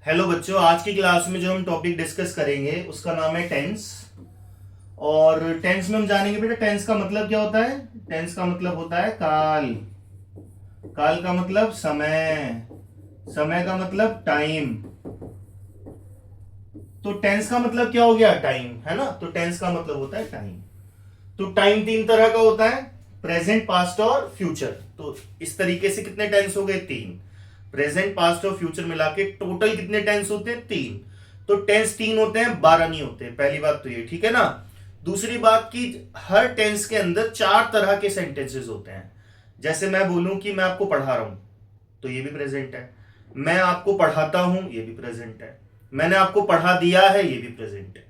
Hello बच्चों, आज की क्लास में जो हम टॉपिक डिस्कस करेंगे उसका नाम है टेंस। और टेंस में हम जानेंगे बेटा टेंस का मतलब क्या होता है। टेंस का मतलब होता है काल। काल का मतलब समय। समय का मतलब टाइम। तो टेंस का मतलब क्या हो गया? टाइम, है ना। तो टेंस का मतलब होता है टाइम। तो टाइम तीन तरह का होता है, प्रेजेंट, पास्ट और फ्यूचर। तो इस तरीके से कितने टेंस हो गए? तीन। प्रेजेंट, पास्ट और फ्यूचर मिला के टोटल कितने टेंस होते हैं? तीन। तो टेंस तीन होते हैं, 12 नहीं होते। पहली बात तो ये, ठीक है ना। दूसरी बात की हर टेंस के अंदर चार तरह के सेंटेंसेस होते हैं। जैसे मैं बोलूं कि मैं आपको पढ़ा रहा हूं, तो ये भी प्रेजेंट है। मैं आपको पढ़ाता हूं, ये भी प्रेजेंट है। मैंने आपको पढ़ा दिया है, ये भी प्रेजेंट है।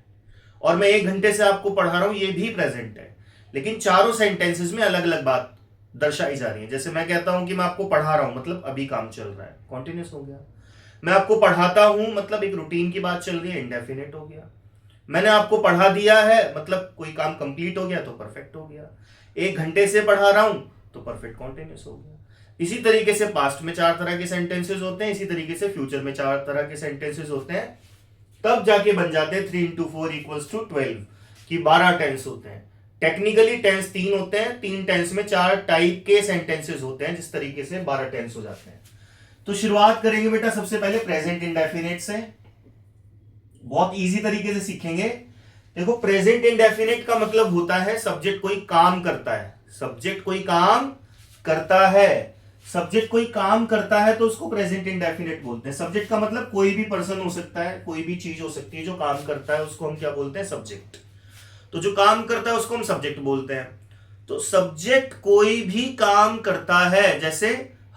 और मैं 1 घंटे से आपको पढ़ा रहा हूं, ये भी प्रेजेंट है। लेकिन चारों सेंटेंसेस में अलग अलग बात दर्शाई जा रही है। जैसे मैं कहता हूं कि मैं आपको पढ़ा रहा हूं, मतलब अभी काम चल रहा है, कॉन्टिन्यूस हो गया। मैं आपको पढ़ाता हूं, मतलब एक रूटीन की बात चल रही है, इंडेफिनेट हो गया। मैंने आपको पढ़ा दिया है, मतलब कोई काम कंप्लीट हो गया तो परफेक्ट हो गया। 1 घंटे से पढ़ा रहा हूं तो परफेक्ट कॉन्टिन्यूस हो गया। इसी तरीके से पास्ट में चार तरह के सेंटेंसेस होते हैं, इसी तरीके से फ्यूचर में चार तरह के सेंटेंसेस होते हैं। तब जाके बन जाते हैं 3 into 4 = 12 कि 12 टेंस होते हैं। टेक्निकली टेंस तीन होते हैं, तीन टेंस में चार टाइप के सेंटेंसेस होते हैं, जिस तरीके से 12 टेंस हो जाते हैं। तो शुरुआत करेंगे बेटा सबसे पहले प्रेजेंट इंडेफिनिट से। बहुत इजी तरीके से सीखेंगे। देखो, प्रेजेंट इंडेफिनिट का मतलब होता है सब्जेक्ट कोई काम करता है। सब्जेक्ट कोई काम करता है। सब्जेक्ट कोई काम करता है तो उसको प्रेजेंट इंडेफिनिट बोलते हैं। सब्जेक्ट का मतलब कोई भी पर्सन हो सकता है, कोई भी चीज हो सकती है जो काम करता है, उसको हम क्या बोलते हैं? सब्जेक्ट। तो जो काम करता है उसको हम सब्जेक्ट बोलते हैं। तो सब्जेक्ट कोई भी काम करता है। जैसे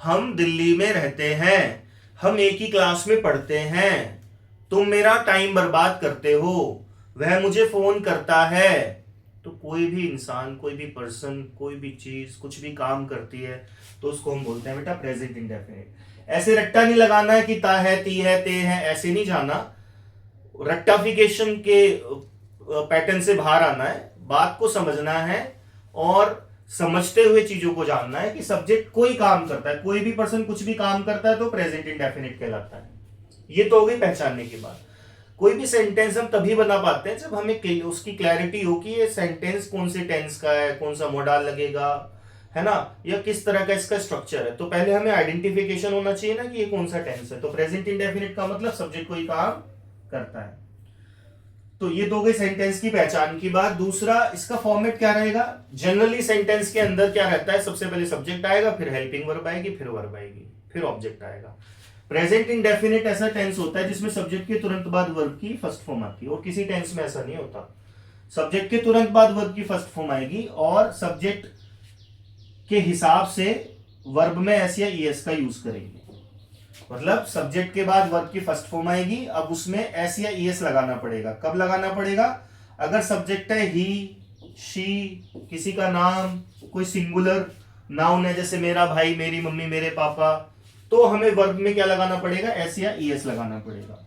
हम दिल्ली में रहते हैं, हम एक ही क्लास में पढ़ते हैं, तुम मेरा टाइम बर्बाद करते हो, वह मुझे फोन करता है। तो कोई भी इंसान, कोई भी पर्सन, कोई भी चीज कुछ भी काम करती है तो उसको हम बोलते हैं बेटा प्रेजेंट इंडेफिनिट। ऐसे रट्टा नहीं लगाना है कि ता है, ती है, ते है, ऐसे नहीं जाना। रट्टाफिकेशन के पैटर्न से बाहर आना है, बात को समझना है और समझते हुए चीजों को जानना है कि सब्जेक्ट कोई काम करता है, कोई भी पर्सन कुछ भी काम करता है तो प्रेजेंट इंडेफिनिट कहलाता है। ये तो हो गई पहचानने की बात। कोई भी सेंटेंस हम तभी बना पाते हैं जब हमें उसकी क्लैरिटी हो कि ये सेंटेंस कौन से टेंस का है, कौन सा मोडाल लगेगा, है ना, या किस तरह का इसका स्ट्रक्चर है। तो पहले हमें आइडेंटिफिकेशन होना चाहिए ना कि ये कौन सा टेंस है। तो प्रेजेंट इंडेफिनिट का मतलब सब्जेक्ट कोई काम करता है। तो ये तो गई सेंटेंस की पहचान की बात। दूसरा, इसका फॉर्मेट क्या रहेगा? जनरली सेंटेंस के अंदर क्या रहता है? सबसे पहले सब्जेक्ट आएगा, फिर हेल्पिंग वर्ब आएगी, फिर वर्ब आएगी, फिर ऑब्जेक्ट आएगा। प्रेजेंट इंडेफिनिट ऐसा टेंस होता है जिसमें सब्जेक्ट के तुरंत बाद वर्ब की फर्स्ट फॉर्म आती है, और किसी टेंस में ऐसा नहीं होता। सब्जेक्ट के तुरंत बाद वर्ब की फर्स्ट फॉर्म आएगी और सब्जेक्ट के हिसाब से वर्ब में एस या ईएस का यूज करेंगे। मतलब सब्जेक्ट के बाद वर्ब की फर्स्ट फॉर्म आएगी, अब उसमें एस या ईएस लगाना पड़ेगा। कब लगाना पड़ेगा? अगर सब्जेक्ट है ही, शी, किसी का नाम, कोई सिंगुलर नाउन है जैसे मेरा भाई, मेरी मम्मी, मेरे पापा, तो हमें वर्ब में क्या लगाना पड़ेगा? एस या ईएस लगाना पड़ेगा।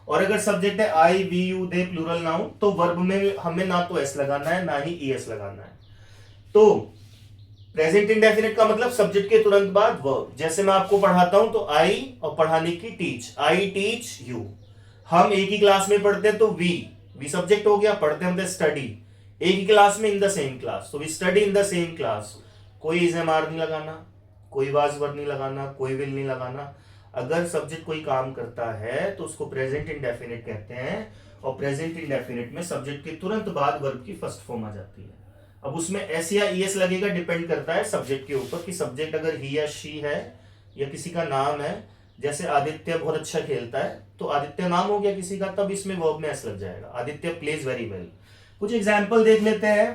और अगर सब्जेक्ट है I, we, you, they, plural noun, तो वर्ब में हमें ना तो एस लगाना है ना ही ईएस लगाना है। तो प्रेजेंट इंडेफिनिट का मतलब सब्जेक्ट के तुरंत बाद वर्ब। जैसे मैं आपको पढ़ाता हूं तो आई, और पढ़ाने की टीच, आई टीच यू। हम एक ही क्लास में पढ़ते हैं तो वी सब्जेक्ट हो गया, पढ़ते हम स्टडी, एक ही क्लास में, इन द सेम क्लास, तो we study in the same class. कोई इज़ेमार नहीं लगाना, कोई वाज वर्ब नहीं लगाना, कोई विल नहीं लगाना। अगर सब्जेक्ट कोई काम करता है तो उसको प्रेजेंट इंडेफिनिट कहते हैं। और प्रेजेंट इंडेफिनिट में सब्जेक्ट के तुरंत बाद वर्ब की फर्स्ट फॉर्म आ जाती है। अब उसमें एस या ईएस लगेगा, डिपेंड करता है सब्जेक्ट के ऊपर कि सब्जेक्ट अगर ही या शी है या किसी का नाम है। जैसे आदित्य बहुत अच्छा खेलता है तो आदित्य नाम हो गया किसी का, तब इसमें वर्ब में एस लग जाएगा। Aditya plays very well. कुछ एग्जाम्पल देख लेते हैं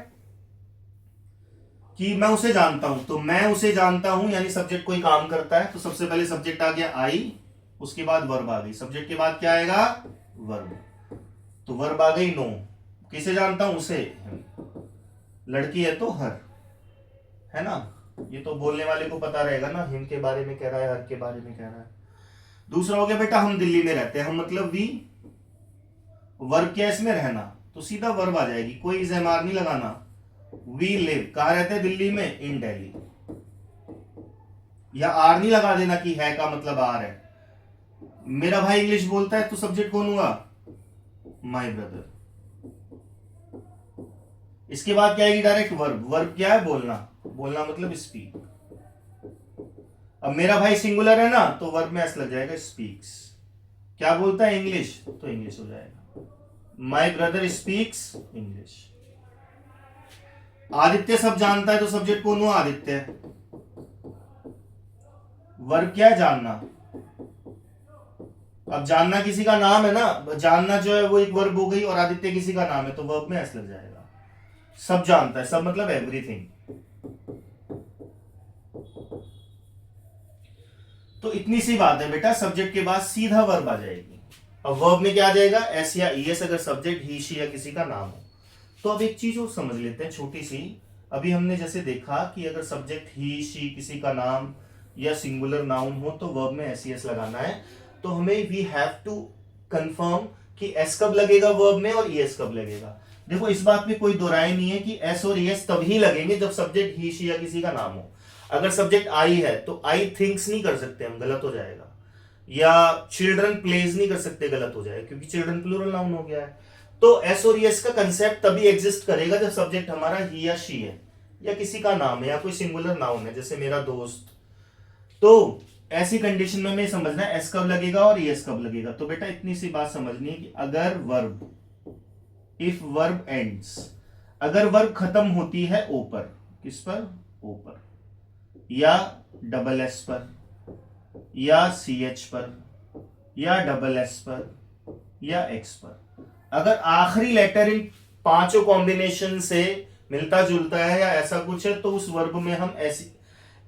कि मैं उसे जानता हूं, तो मैं उसे जानता हूं यानी सब्जेक्ट कोई काम करता है। तो सबसे पहले सब्जेक्ट आ गया आई, उसके बाद वर्ब आ गई। सब्जेक्ट के बाद क्या आएगा? वर्ब। तो वर्ब आ गई नो। किसे जानता हूं? उसे। लड़की है तो हर, है ना। ये तो बोलने वाले को पता रहेगा ना, हिम के बारे में कह रहा है, हर के बारे में कह रहा है। दूसरा हो गया बेटा हम दिल्ली में रहते हैं, हम मतलब वी, वर्ब क्या इसमें? रहना, तो सीधा वर्ब आ जाएगी, कोई इज़ेमार नहीं लगाना। वी लिव, कहां रहते हैं? दिल्ली में, इन दिल्ली। या आर नहीं लगा देना कि है का मतलब आर है, मेरा भाई इंग्लिश बोलता है तो सब्जेक्ट कौन हुआ? My brother. इसके बाद क्या आएगी? Direct verb. वर्ब क्या है? बोलना। बोलना मतलब स्पीक। अब मेरा भाई सिंगुलर है ना, तो वर्ब में एस लग जाएगा, स्पीक्स। क्या बोलता है? इंग्लिश, तो इंग्लिश हो जाएगा। My brother speaks English. Aditya सब जानता है तो सब्जेक्ट कौन हुआ? आदित्य। वर्ब क्या है? जानना। अब जानना किसी का नाम है ना, जानना जो है वो एक वर्ब हो गई, और आदित्य किसी का नाम है तो वर्ब में एस लग जाएगा। सब जानता है, सब मतलब एवरीथिंग। तो इतनी सी बात है बेटा, सब्जेक्ट के बाद सीधा वर्ब आ जाएगी। अब वर्ब में क्या आ जाएगा? एस या ईएस, अगर सब्जेक्ट ही शी या किसी का नाम हो। तो अब एक चीज और समझ लेते हैं छोटी सी। अभी हमने जैसे देखा कि अगर सब्जेक्ट ही शी किसी का नाम या सिंगुलर नाउन हो तो वर्ब में एस ईएस लगाना है। तो हमें वी हैव टू कंफर्म कि एस कब लगेगा वर्ब में और ईएस कब लगेगा। देखो इस बात में कोई दो राय नहीं है कि एस और ईएस तभी लगेंगे जब सब्जेक्ट ही शी या किसी का नाम हो। अगर सब्जेक्ट आई है तो आई थिंक्स नहीं कर सकते हम, गलत हो जाएगा। या चिल्ड्रन प्लेज नहीं कर सकते, गलत हो जाएगा, क्योंकि चिल्ड्रन प्लूरल नाउन हो गया है। तो एस और एस का कंसेप्ट तभी एग्जिस्ट करेगा जब सब्जेक्ट हमारा ही या शी है, या किसी का नाम है, या कोई सिंगुलर नाउन है, जैसे मेरा दोस्त। तो ऐसी कंडीशन में हमें समझना है एस कब लगेगा और एस कब लगेगा। तो बेटा इतनी सी बात समझनी है कि अगर वर्ब, इफ वर्ब एंड्स, अगर वर्ब खत्म होती है ओ पर, किस पर? ओ पर, या डबल एस पर, या सी एच पर, या डबल एस पर, या एक्स पर, अगर आखिरी लेटर इन पांचों कॉम्बिनेशन से मिलता जुलता है या ऐसा कुछ है तो उस वर्ब में हम एस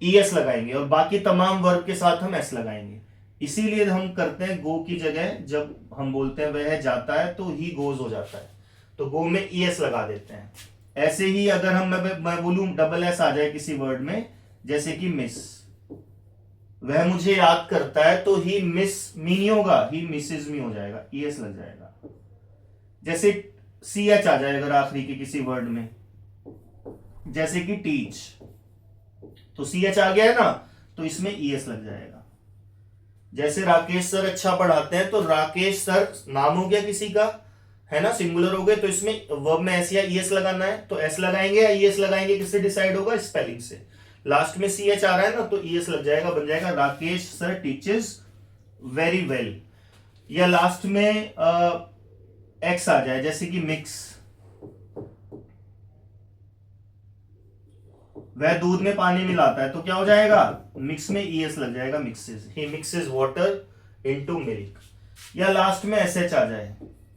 ईएस लगाएंगे, और बाकी तमाम वर्ब के साथ हम एस लगाएंगे। इसीलिए हम करते हैं गो की जगह, जब हम बोलते हैं वह जाता है तो ही गोज हो जाता है, तो गो में ईएस लगा देते हैं। ऐसे ही अगर हम मैं बोलूं डबल एस आ जाए किसी वर्ड में, जैसे कि मिस, वह मुझे याद करता है तो ही मिस मी नहीं होगा, ही मिसेज मी हो जाएगा, ईएस लग जाएगा। जैसे सी एच आ जाए अगर आखिरी के किसी वर्ड में, जैसे कि टीच, तो सी एच आ गया है ना, तो इसमें ईएस लग जाएगा। जैसे राकेश सर अच्छा पढ़ाते हैं, तो राकेश सर नाम हो गया किसी का, है ना, सिंगुलर हो गए, तो इसमें वर्ब में एस या ईएस लगाना है, तो एस लगाएंगे या ईएस लगाएंगे, किससे डिसाइड होगा? स्पेलिंग से। लास्ट में सी एच आ रहा है ना, तो ईएस लग जाएगा, बन जाएगा Rakesh sir teaches very well. या लास्ट में एक्स आ जाए, जैसे कि मिक्स, वह दूध में पानी मिलाता है, तो क्या हो जाएगा? मिक्स में ईएस लग जाएगा, मिक्सेस, ही मिक्सेस वाटर इनटू मिल्क। या लास्ट में एस एच आ जाए,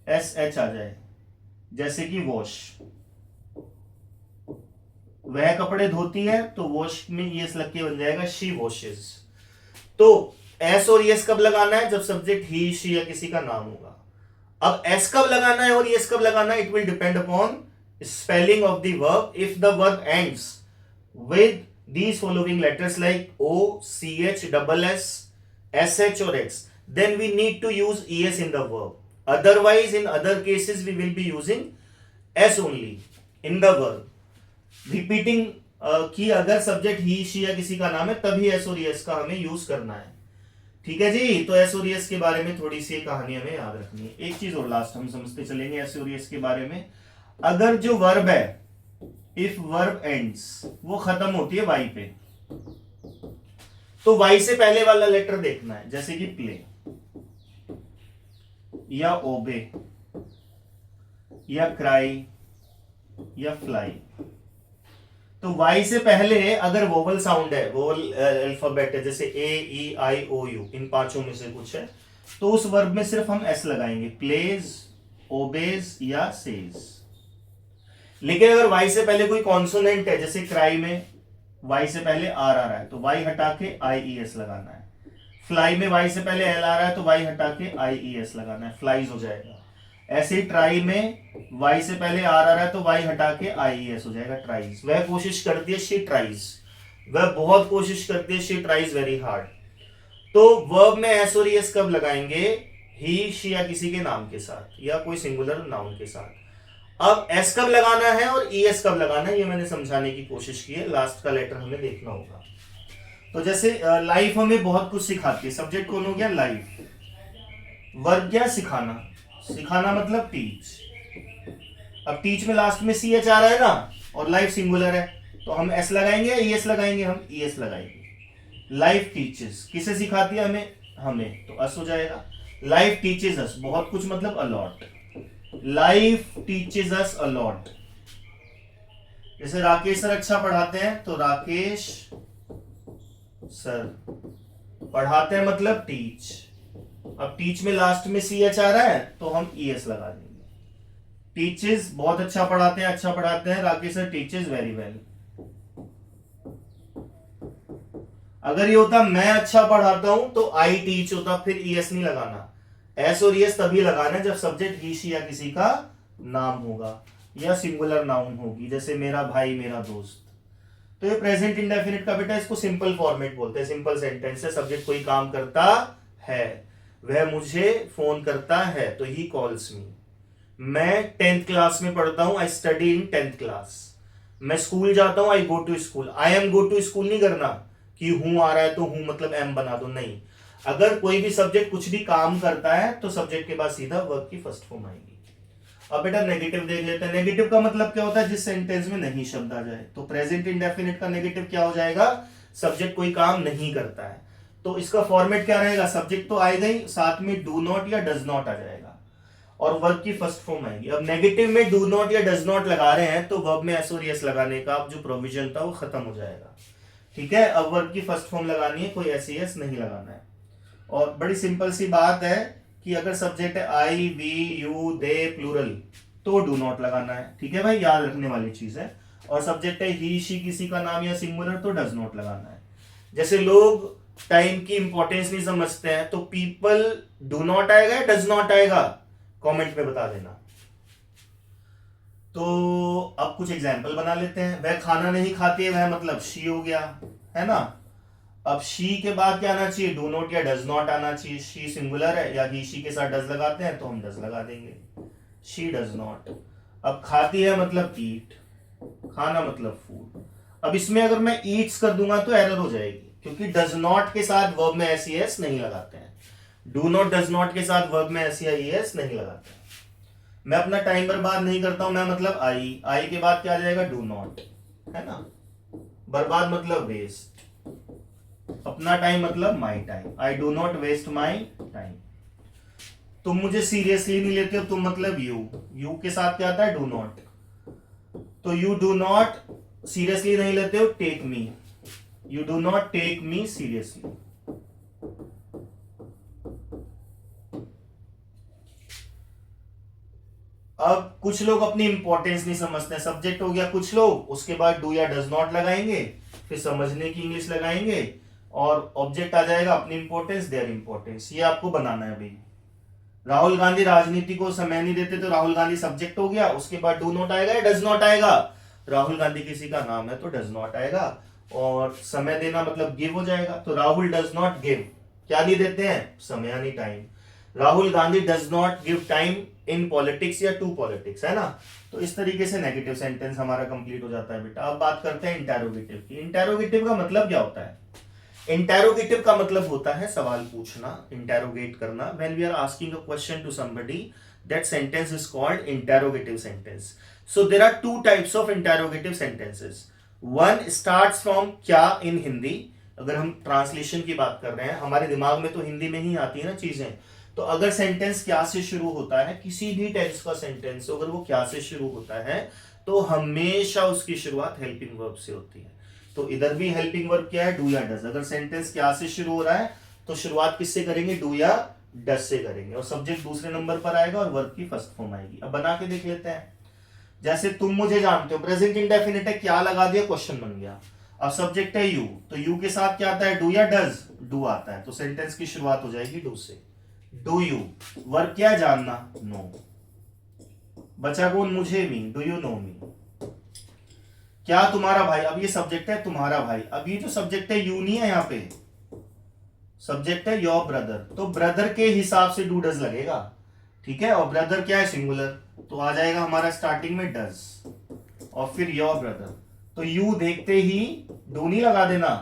एस एच आ जाए, जैसे कि वॉश, वह कपड़े धोती है, तो वॉश में ईएस लग के बन जाएगा शी वॉशेस। तो एस और ईएस कब लगाना है? जब सब्जेक्ट ही शी या किसी का नाम होगा। अब एस कब लगाना है और ईएस कब लगाना है? It will depend upon spelling of the verb. If the verb ends with these following letters like O, CH, double S, SH or X, then we need to use ES in the verb. Otherwise, in other cases, we will be using S only in the verb. Repeating कि अगर subject he she या किसी का नाम है तभी S और S का हमें यूज करना है। ठीक है जी, तो एस और एस के बारे में थोड़ी सी कहानी हमें याद रखनी है। एक चीज और लास्ट हम समझते चलेंगे एस और एस के बारे में। अगर जो वर्ब है, इफ वर्ब एंड्स, वो खत्म होती है वाई पे, तो वाई से पहले वाला लेटर देखना है, जैसे कि प्ले, या ओबे, या क्राई, या फ्लाई। तो वाई से पहले अगर वोवल साउंड है, वोवल अल्फाबेट है, जैसे ए ई आई ओ यू, इन पांचों में से कुछ है, तो उस वर्ब में सिर्फ हम एस लगाएंगे, प्लेज, ओबेज या सेज। लेकिन अगर वाई से पहले कोई कॉन्सोनेंट है, जैसे क्राई में वाई से पहले आर आ रहा है, तो वाई हटा के आई ई एस लगाना है। फ्लाई में वाई से पहले एल आ रहा है, तो वाई हटा के आई ई एस लगाना है, फ्लाइज हो जाएगा। ऐसे ही ट्राई में वाई से पहले आर आ रहा है, तो वाई हटा के आई ई एस हो जाएगा, ट्राइज। वह कोशिश करती है, शी ट्राइज, वह बहुत कोशिश करती है, शी ट्राइज वेरी हार्ड। तो वर्ब में एस और एस कब लगाएंगे? ही शी या किसी के नाम के साथ, या कोई सिंगुलर नाउन के साथ। अब एस कब लगाना है और ईएस कब लगाना है, ये मैंने समझाने की कोशिश की है। लास्ट का लेटर हमें देखना होगा। तो जैसे लाइफ हमें बहुत कुछ सिखाती है। सब्जेक्ट कौन हो गया? लाइफ। वर्ब क्या? सिखाना। सिखाना मतलब टीच। अब टीच में लास्ट में सी एच आ रहा है ना, और लाइफ सिंगुलर है, तो हम एस लगाएंगे या ई एस लगाएंगे? हम ई एस लगाएंगे। लाइफ टीचेस किसे सिखाती है? हमें। हमें, तो अस हो जाएगा। लाइफ टीचेस अस, बहुत कुछ मतलब a lot. Life teaches us a lot. जैसे राकेश सर अच्छा पढ़ाते हैं, तो राकेश सर पढ़ाते हैं मतलब टीच। अब टीच में लास्ट में सी एच आ रहा है, तो हम ई एस लगा देंगे। टीचेस बहुत अच्छा पढ़ाते हैं Rakesh sir teaches very well. अगर ये होता मैं अच्छा पढ़ाता हूं तो आई टीच होता, फिर ई एस नहीं लगाना। एस और एस तभी लगाना जब सब्जेक्ट ही शी या किसी का नाम होगा, या सिंगुलर नाउन होगी, जैसे मेरा भाई मेरा दोस्त। तो ये प्रेजेंट इंडेफिनिट का बेटा, इसको सिंपल फॉर्मेट बोलते हैं। सिंपल सेंटेंस है, सब्जेक्ट कोई काम करता है, वह मुझे फोन करता है, तो ही कॉल्स मी। मैं 10th क्लास में पढ़ता हूं, I study in 10th class. मैं स्कूल जाता हूं, I go to school. I am go to school नहीं करना कि हूं आ रहा है तो हूं मतलब एम बना दो, नहीं। अगर कोई भी सब्जेक्ट कुछ भी काम करता है तो सब्जेक्ट के बाद सीधा वर्ब की फर्स्ट फॉर्म आएगी। अब बेटा नेगेटिव देख लेते हैं। नेगेटिव का मतलब क्या होता है? जिस सेंटेंस में नहीं शब्द आ जाए। तो प्रेजेंट इंडेफिनिट का नेगेटिव क्या हो जाएगा? सब्जेक्ट कोई काम नहीं करता है। तो इसका फॉर्मेट क्या रहेगा? सब्जेक्ट तो आएगा ही, साथ में डू नॉट या डज नॉट आ जाएगा, और वर्ब की फर्स्ट फॉर्म आएगी। अब नेगेटिव में डू नॉट या डज नॉट लगा रहे हैं, तो वर्ब में एस और एस लगाने का अब जो प्रोविजन था वो खत्म हो जाएगा। ठीक है, अब वर्ब की फर्स्ट फॉर्म लगानी है, कोई एस एस नहीं लगाना है। और बड़ी सिंपल सी बात है कि अगर सब्जेक्ट है I we you they plural, तो डू नॉट लगाना है। ठीक है भाई, याद रखने वाली चीज है। और सब्जेक्ट है ही शी किसी का नाम या सिंगुलर, तो डज नॉट लगाना है। जैसे लोग टाइम की इंपॉर्टेंस नहीं समझते हैं, तो पीपल डू नॉट आएगा या डज नॉट आएगा? कमेंट में बता देना। तो अब कुछ एग्जाम्पल बना लेते हैं। वह खाना नहीं खाती है, वह मतलब शी हो गया, है ना। अब शी के बाद क्या आना चाहिए? डू नॉट या डज नॉट आना चाहिए। शी सिंगुलर है, या ही शी के साथ डज लगाते हैं तो हम डज लगा देंगे, शी डज नॉट। अब खाती है मतलब ईट, खाना मतलब फूड। अब इसमें अगर मैं ईट्स कर दूंगा तो एरर हो जाएगी, क्योंकि डज नॉट के साथ वर्ब में एस एस नहीं लगाते हैं। डू नॉट डज नॉट के साथ वर्ब में एस या एस नहीं लगाते हैं। मैं अपना टाइम बर्बाद नहीं करता हूं, मैं मतलब आई के बाद क्या आ जाएगा? डू नॉट, है ना। बर्बाद मतलब वेस्ट, अपना टाइम मतलब my time, I do not waste my time. तुम मुझे सीरियसली नहीं लेते हो, तुम मतलब यू के साथ क्या आता है? Do not. तो यू डू नॉट सीरियसली नहीं लेते हो, take me, you do not take me seriously. अब कुछ लोग अपनी इंपॉर्टेंस नहीं समझते हैं। सब्जेक्ट हो गया कुछ लोग, उसके बाद डू या डज नॉट लगाएंगे, फिर समझने की इंग्लिश लगाएंगे, और ऑब्जेक्ट आ जाएगा अपनी इंपॉर्टेंस, देयर इंपॉर्टेंस। ये आपको बनाना है भाई। राहुल गांधी राजनीति को समय नहीं देते, तो राहुल गांधी सब्जेक्ट हो गया, उसके बाद डू नॉट आएगा या डज नॉट आएगा? राहुल गांधी किसी का नाम है तो डज नॉट आएगा, और समय देना मतलब गिव हो जाएगा। तो राहुल डज नॉट गिव, क्या नहीं देते हैं? समय यानी time. Rahul Gandhi does not give time in politics या टू पॉलिटिक्स, है ना। तो इस तरीके से नेगेटिव सेंटेंस हमारा कंप्लीट हो जाता है बेटा। अब बात करते हैं इंटेरोगेटिव की। इंटेरोगेटिव का मतलब क्या होता है? इंटेरोगेटिव का मतलब होता है सवाल पूछना, इंटेरोगेट करना। When we are asking a question to somebody, that sentence is called interrogative sentence. So there are two types of interrogative sentences. One starts from क्या इन हिंदी। अगर हम ट्रांसलेशन की बात कर रहे हैं, हमारे दिमाग में तो हिंदी में ही आती है ना चीजें। तो अगर सेंटेंस क्या से शुरू होता है, किसी भी टेंस का सेंटेंस अगर वो क्या से शुरू होता है, तो हमेशा उसकी शुरुआत हेल्पिंग वर्ब से होती है। तो इधर भी हेल्पिंग वर्ब क्या है? डू या डज। अगर सेंटेंस क्या से शुरू हो रहा है तो शुरुआत किससे करेंगे? डू या डज से करेंगे, और सब्जेक्ट दूसरे नंबर पर आएगा और वर्ब की फर्स्ट फॉर्म आएगी। अब बना के देख लेते हैं। जैसे तुम मुझे जानते हो, प्रेजेंट इंडेफिनिट है, क्या लगा दिया, क्वेश्चन बन गया। अब सब्जेक्ट है यू, तो यू के साथ क्या आता है? डू या डज? डू आता है, तो सेंटेंस की शुरुआत हो जाएगी डू से। डू यू, वर्ब क्या? जानना, नो। बचा कौन? मुझे, मी, डू यू नो मी। क्या तुम्हारा भाई, अब ये सब्जेक्ट है तुम्हारा भाई, अब ये जो सब्जेक्ट है यू नहीं है, यहां पे सब्जेक्ट है योर ब्रदर, तो ब्रदर के हिसाब से डू डज लगेगा। ठीक है, और ब्रदर क्या है? सिंगुलर, तो आ जाएगा हमारा स्टार्टिंग में डज, और फिर योर ब्रदर। तो यू देखते ही डू नहीं लगा देना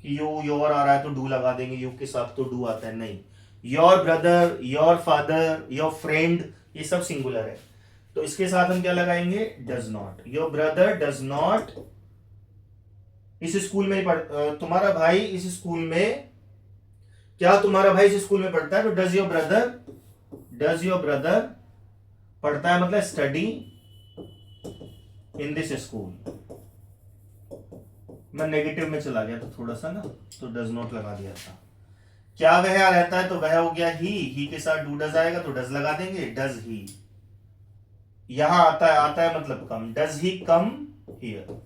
कि यू योर आ रहा है तो डू लगा देंगे, यू के साथ तो डू आता है, नहीं। Your brother, your father, your friend, ये सब सिंगुलर है, तो इसके साथ हम क्या लगाएंगे, does not. Your brother does not इस स्कूल में तुम्हारा भाई इस स्कूल में, क्या तुम्हारा भाई इस स्कूल में पढ़ता है, तो डज योर ब्रदर पढ़ता है, मतलब स्टडी इन दिस स्कूल। मैं नेगेटिव में चला गया तो थोड़ा सा ना, तो डज नॉट लगा दिया था। क्या वह रहता है, तो वह हो गया ही के साथ डू डज आएगा तो डज लगा देंगे, डज ही। यहां आता है मतलब कम, डज ही कम हियर।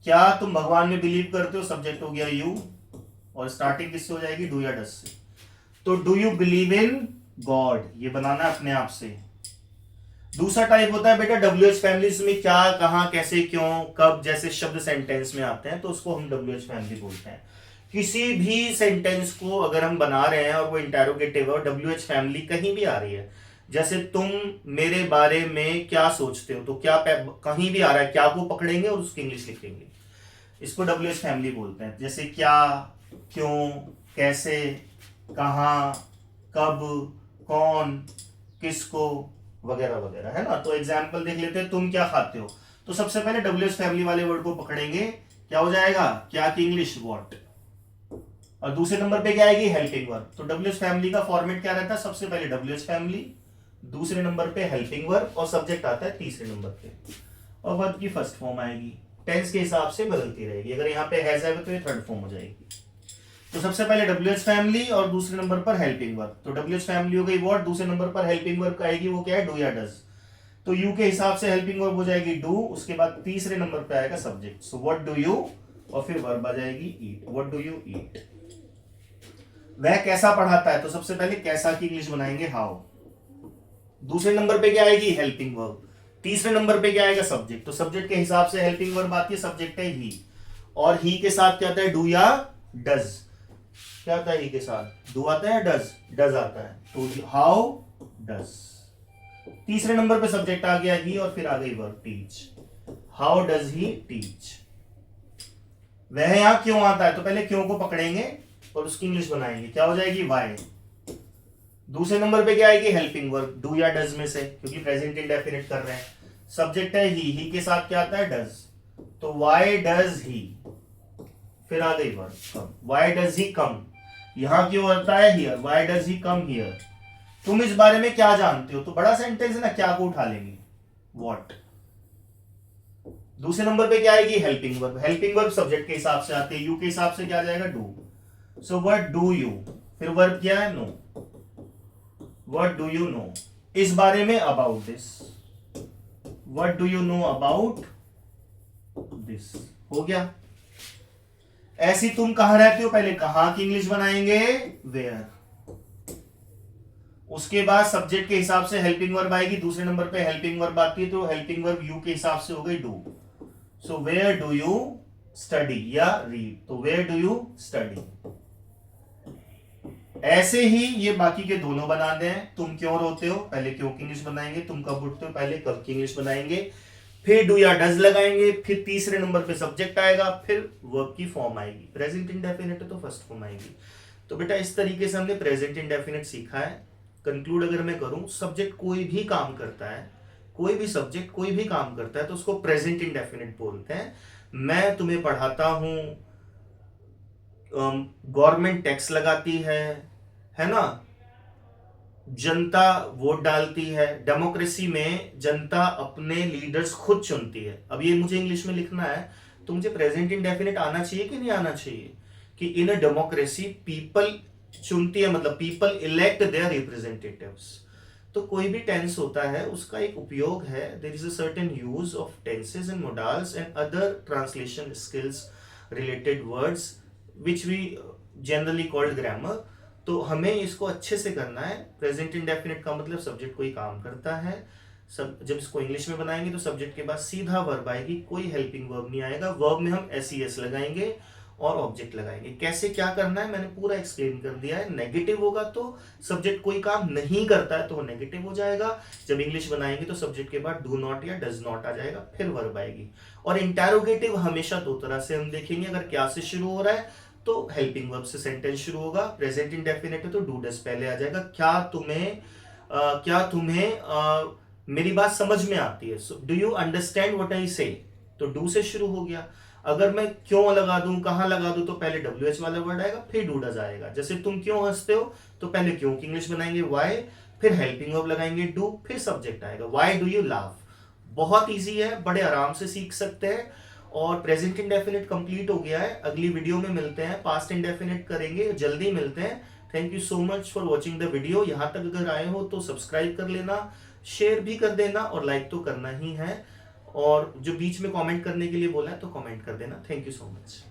क्या तुम भगवान में बिलीव करते हो, सब्जेक्ट हो गया यू, और स्टार्टिंग किससे हो जाएगी, डू या डज से। तो do you believe in God, ये बनाना है अपने आप से। दूसरा टाइप होता है बेटा WH फैमिली में क्या, कहां, कैसे, क्यों, कब जैसे शब्द सेंटेंस में आते हैं, तो उसको हम WH फैमिली बोलते हैं। किसी भी सेंटेंस को अगर हम बना रहे हैं और वो इंटेरोगेटिव है और WH फैमिली कहीं भी आ रही है, जैसे तुम मेरे बारे में क्या सोचते हो, तो क्या कहीं भी आ रहा है, क्या को पकड़ेंगे और उसकी इंग्लिश लिखेंगे, इसको WH फैमिली बोलते हैं। जैसे क्या, क्यों, कैसे, कहां, कब, कौन, किसको, वगैरह वगैरह, है ना। तो एग्जाम्पल देख लेते हैं, तुम क्या खाते हो, तो सबसे पहले WH फैमिली वाले वर्ड को पकड़ेंगे, क्या हो जाएगा, क्या की इंग्लिश व्हाट, और दूसरे नंबर पे क्या आएगी, हेल्पिंग वर्ब। तो WH फैमिली का फॉर्मेट क्या रहता है, सबसे पहले WH फैमिली, दूसरे नंबर पे हेल्पिंग वर्ब, और सब्जेक्ट आता है तीसरे नंबर पे, और वर्ब की फर्स्ट फॉर्म आएगी, टेंस के हिसाब से बदलती रहेगी। अगर यहाँ पे हैज है तो ये थर्ड फॉर्म हो जाएगी। तो सबसे पहले WH फैमिली और दूसरे नंबर पर हेल्पिंग वर्ब, तो WH फैमिली हो गई व्हाट, दूसरे नंबर पर हेल्पिंग वर्ब आएगी, वो क्या है, डू या डज। तो यू के हिसाब से हेल्पिंग वर्ब हो जाएगी डू, उसके बाद तीसरे नंबर पे आएगा subject, so what do you, और फिर वर्ब आ जाएगी ईट, व्हाट डू यू ईट। वह कैसा पढ़ाता है, तो सबसे पहले कैसा की इंग्लिश बनाएंगे, हाउ। दूसरे नंबर पे क्या आएगी, हेल्पिंग वर्ब। तीसरे नंबर पे क्या आएगा, सब्जेक्ट। तो सब्जेक्ट के हिसाब से हेल्पिंग वर्ब आती है, सब्जेक्ट है ही, और ही के साथ क्या आता है, डू या डज। क्या आता है ही के साथ, डू आता है, डज आता है, तो हाउ डज। तीसरे नंबर पे सब्जेक्ट आ गया ही, और फिर आ गई verb teach, how does he teach. वह यहां क्यों आता है, तो पहले क्यों को पकड़ेंगे और उसकी इंग्लिश बनाएंगे, क्या हो जाएगी, वाई। दूसरे नंबर पे क्या आएगी, हेल्पिंग वर्ब, डू या डज में से, क्योंकि प्रेजेंट इंडेफिनिट कर रहे हैं। सब्जेक्ट है ही के साथ क्या आता है, डज, तो वाई डज ही। फिर आ गई verb come, why does he come. यहां क्यों आता है, here, why does he come here. तुम इस बारे में क्या जानते हो, तो बड़ा सेंटेंस है ना, क्या को उठा लेंगे, व्हाट। दूसरे नंबर पे क्या आएगी, helping verb. Helping verb subject के हिसाब से आती है, यू के हिसाब से क्या आ जाएगा, do, so what do you. फिर वर्ब क्या है, know, what do you know, इस बारे में, about this, what do you know about this, हो गया। ऐसी तुम कहां रहते हो, पहले कहां की इंग्लिश बनाएंगे, वेयर। उसके बाद सब्जेक्ट के हिसाब से हेल्पिंग वर्ब आएगी, दूसरे नंबर पे हेल्पिंग वर्ब आती है, तो हेल्पिंग वर्ब यू के हिसाब से हो गई do, so where do you study या रीड, तो वेयर डू यू स्टडी। ऐसे ही ये बाकी के दोनों बना दें, तुम क्यों रोते हो, पहले क्यों की इंग्लिश बनाएंगे, तुम कब उठते हो, पहले कब की इंग्लिश बनाएंगे, फिर डू या डज लगाएंगे, फिर तीसरे नंबर पे सब्जेक्ट आएगा, फिर वर्ब की फॉर्म आएगी। प्रेजेंट इंडेफिनिट है तो फर्स्ट फॉर्म आएगी। तो बेटा इस तरीके से हमने प्रेजेंट इंडेफिनिट सीखा है। कंक्लूड अगर मैं करूं, सब्जेक्ट कोई भी काम करता है, कोई भी सब्जेक्ट कोई भी काम करता है तो उसको प्रेजेंट इंडेफिनिट बोलते हैं। मैं तुम्हें पढ़ाता हूं, गवर्नमेंट टैक्स लगाती है ना, जनता वोट डालती है, डेमोक्रेसी में जनता अपने लीडर्स खुद चुनती है। अब ये मुझे इंग्लिश में लिखना है, तो मुझे प्रेजेंट इंडेफिनिट आना चाहिए कि नहीं आना चाहिए, कि इन अ डेमोक्रेसी पीपल चुनती है, मतलब पीपल इलेक्ट देयर रिप्रेजेंटेटिव्स। तो कोई भी टेंस होता है उसका एक उपयोग है, there is a certain use of tenses and modals and other translation skills related words which we generally called grammar. तो हमें इसको अच्छे से करना है। प्रेजेंट इंडेफिनिट का मतलब सब्जेक्ट कोई काम करता है, सब जब इसको इंग्लिश में बनाएंगे तो सब्जेक्ट के बाद सीधा वर्ब आएगी, कोई हेल्पिंग वर्ब नहीं आएगा। वर्ब में हम एस लगाएंगे और ऑब्जेक्ट लगाएंगे। कैसे क्या करना है मैंने पूरा एक्सप्लेन कर दिया है। नेगेटिव होगा तो सब्जेक्ट कोई काम नहीं करता है तो वो नेगेटिव हो जाएगा। जब इंग्लिश बनाएंगे तो सब्जेक्ट के बाद डू नॉट या डज नॉट आ जाएगा, फिर वर्ब आएगी। और इंटेरोगेटिव हमेशा दो तरह से हम देखेंगे, अगर क्या से शुरू हो रहा है तो हेल्पिंग वर्ब से सेंटेंस शुरू होगा। प्रेजेंट इंडेफिनिट है तो डू डज पहले आ जाएगा। क्या तुम्हें मेरी बात समझ में आती है? Do you understand what I से? तो डू से शुरू हो गया। अगर मैं क्यों लगा दूं, कहां लगा दूं, तो पहले WH वाला वर्ड आएगा, फिर डू डज आएगा। जैसे तुम क्यों हंसते हो, तो पहले क्यों की इंग्लिश बनाएंगे वाई, फिर हेल्पिंग वर्ब लगाएंगे डू, फिर सब्जेक्ट आएगा वाई डू यू लाफ। बहुत इजी है, बड़े आराम से सीख सकते हैं। और प्रेजेंट इंडेफिनिट कंप्लीट हो गया है। अगली वीडियो में मिलते हैं, पास्ट इंडेफिनिट करेंगे, जल्दी मिलते हैं। Thank you so much for watching the video. यहां तक अगर आए हो तो सब्सक्राइब कर लेना, शेयर भी कर देना और लाइक तो करना ही है। और जो बीच में कमेंट करने के लिए बोला है तो कमेंट कर देना। Thank you so much.